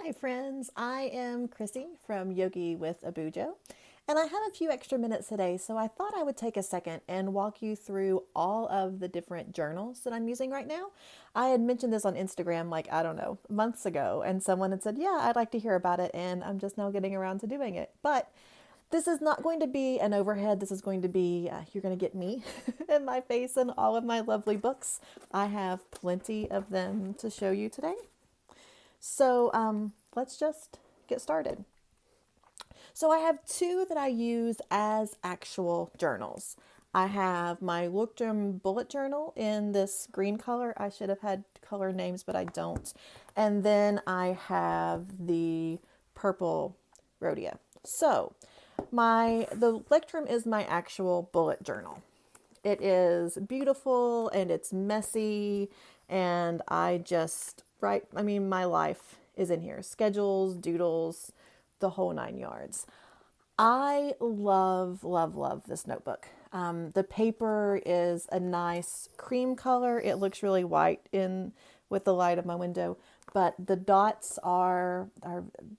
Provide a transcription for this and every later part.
Hi friends, I am Chrissy from Yogi with Abujo, and I have a few extra minutes today, so I thought I would take a second and walk you through all of the different journals that I'm using right now. I had mentioned this on Instagram, like, I don't know, months ago, and someone had said, yeah, I'd like to hear about it, and I'm just now getting around to doing it. But this is not going to be an overhead. This is going to be, you're going to get me and my face and all of my lovely books. I have plenty of them to show you today. So let's just get started. So I have two that I use as actual journals. I have my Leuchtturm bullet journal in this green color. I should have had color names, but I don't. And then I have the purple Rhodia. So the Leuchtturm is my actual bullet journal. It is beautiful and it's messy, and I just write, I mean, my life is in here. Schedules, doodles, the whole nine yards. I love, love, love this notebook. The paper is a nice cream color. It looks really white in with the light of my window, but the dots are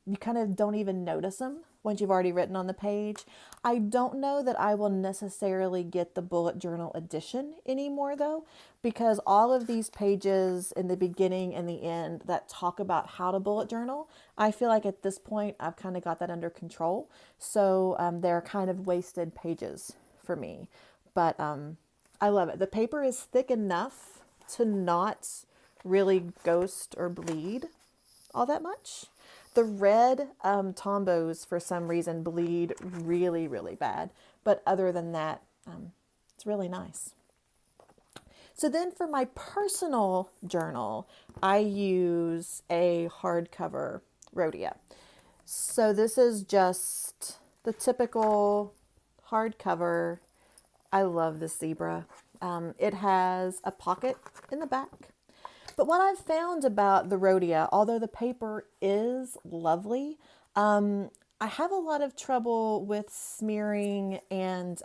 you kind of don't even notice them once you've already written on the page. I don't know that I will necessarily get the bullet journal edition anymore though, because all of these pages in the beginning and the end that talk about how to bullet journal, I feel like at this point I've kind of got that under control. So they're kind of wasted pages for me. But I love it. The paper is thick enough to not really ghost or bleed all that much. The red Tombos, for some reason, bleed really, really bad. But other than that, it's really nice. So then for my personal journal, I use a hardcover Rhodia. So this is just the typical hardcover. I love this zebra. It has a pocket in the back. But what I've found about the Rhodia, although the paper is lovely, I have a lot of trouble with smearing and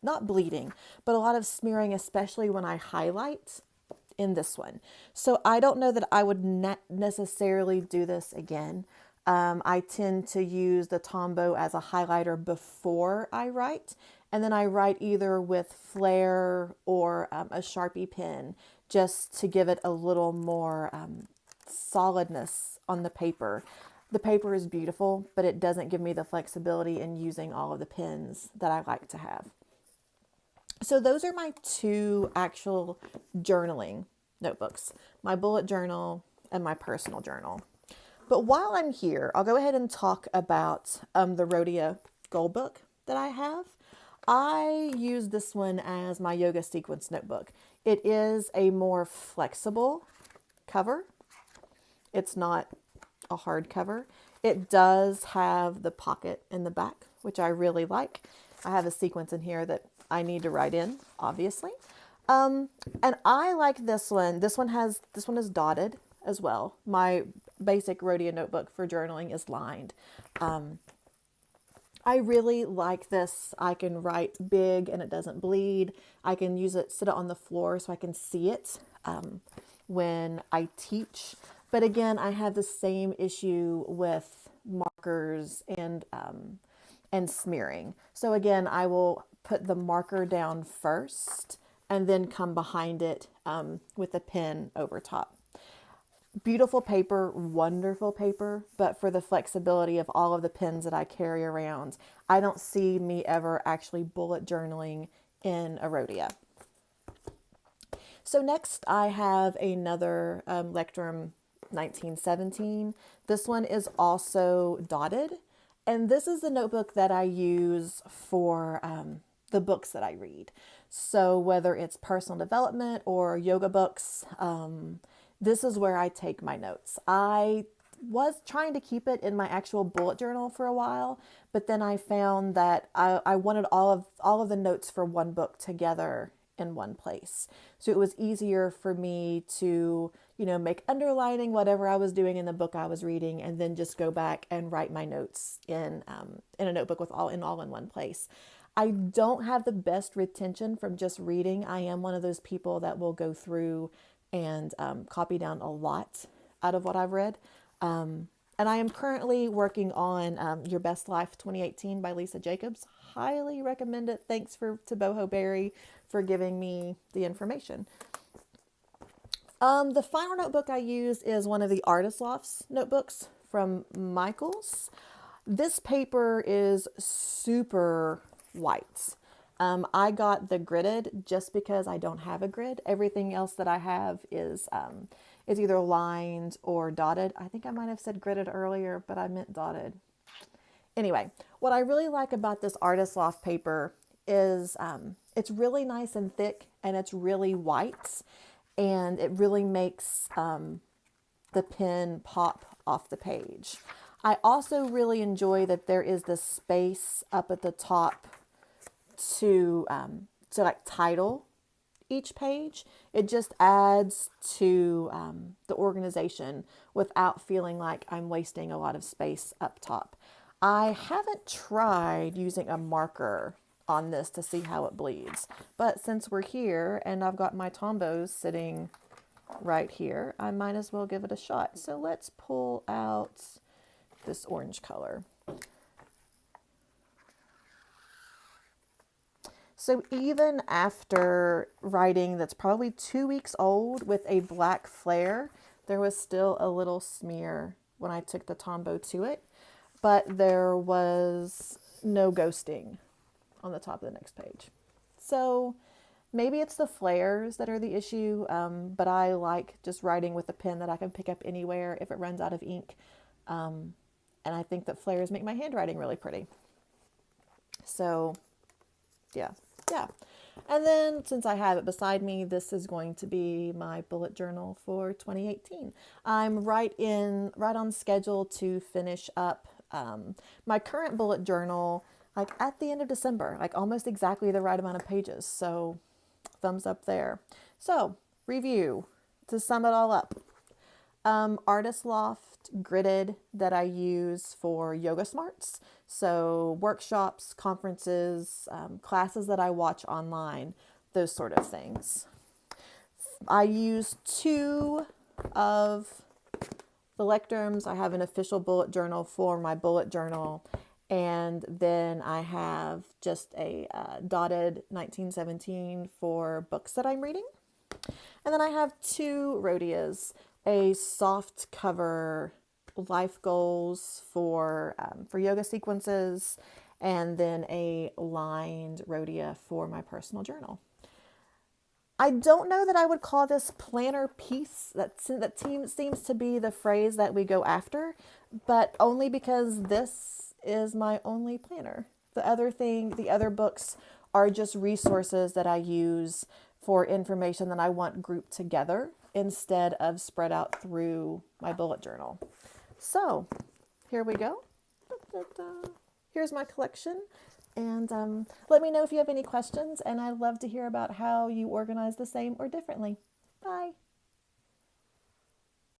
not bleeding, but a lot of smearing, especially when I highlight in this one. So I don't know that I would not necessarily do this again. I tend to use the Tombow as a highlighter before I write, and then I write either with Flair or a Sharpie pen just to give it a little more solidness on the paper. The paper is beautiful, but it doesn't give me the flexibility in using all of the pens that I like to have. So those are my two actual journaling notebooks, my bullet journal and my personal journal. But while I'm here, I'll go ahead and talk about the Rhodia Gold Book that I have. I use this one as my yoga sequence notebook. It is a more flexible cover. It's not a hard cover. It does have the pocket in the back, which I really like. I have a sequence in here that I need to write in, obviously. And I like this one. This one is dotted as well. My basic Rhodia notebook for journaling is lined. I really like this. I can write big and it doesn't bleed. I can sit it on the floor so I can see it when I teach. But again, I have the same issue with markers and smearing. So again, I will put the marker down first and then come behind it with a pen over top. Beautiful paper, wonderful paper, but for the flexibility of all of the pens that I carry around, I don't see me ever actually bullet journaling in a Rhodia. So next I have another Leuchtturm 1917. This one is also dotted, and this is the notebook that I use for the books that I read. So whether it's personal development or yoga books, this is where I take my notes. I was trying to keep it in my actual bullet journal for a while, but then I found that I wanted all of the notes for one book together in one place. So it was easier for me to, make underlining whatever I was doing in the book I was reading, and then just go back and write my notes in a notebook with all in one place. I don't have the best retention from just reading. I am one of those people that will go through and copy down a lot out of what I've read. And And I am currently working on Your Best Life 2018 by Lisa Jacobs. Highly recommend it. Thanks to Boho Berry for giving me the information. The final notebook I use is one of the Artist Lofts notebooks from Michaels. This paper is super white. I got the gridded just because I don't have a grid. Everything else that I have is either lined or dotted. I think I might have said gridded earlier, but I meant dotted. Anyway, what I really like about this Artist Loft paper is it's really nice and thick, and it's really white, and it really makes the pen pop off the page. I also really enjoy that there is this space up at the top to like title each page. It just adds to the organization without feeling like I'm wasting a lot of space up top. I haven't tried using a marker on this to see how it bleeds, but since we're here and I've got my Tombos sitting right here, I might as well give it a shot. So let's pull out this orange color. So even after writing that's probably 2 weeks old with a black flare, there was still a little smear when I took the Tombow to it, but there was no ghosting on the top of the next page. So maybe it's the flares that are the issue, but I like just writing with a pen that I can pick up anywhere if it runs out of ink. And I think that flares make my handwriting really pretty. So yeah. And then since I have it beside me, this is going to be my bullet journal for 2018. I'm right on schedule to finish up my current bullet journal like at the end of December, like almost exactly the right amount of pages. So thumbs up there. So review to sum it all up. Artist Loft gridded that I use for Yoga Smarts. So workshops, conferences, classes that I watch online, those sort of things. I use 2 of the Lecterms. I have an official bullet journal for my bullet journal. And then I have just a dotted 1917 for books that I'm reading. And then I have 2 Rhodias, a soft cover life goals for yoga sequences, and then a lined Rhodia for my personal journal. I don't know that I would call this planner piece. That seems to be the phrase that we go after, but only because this is my only planner. The other books are just resources that I use for information that I want grouped together instead of spread out through my bullet journal. So here we go. Here's my collection. And let me know if you have any questions, and I'd love to hear about how you organize the same or differently. Bye.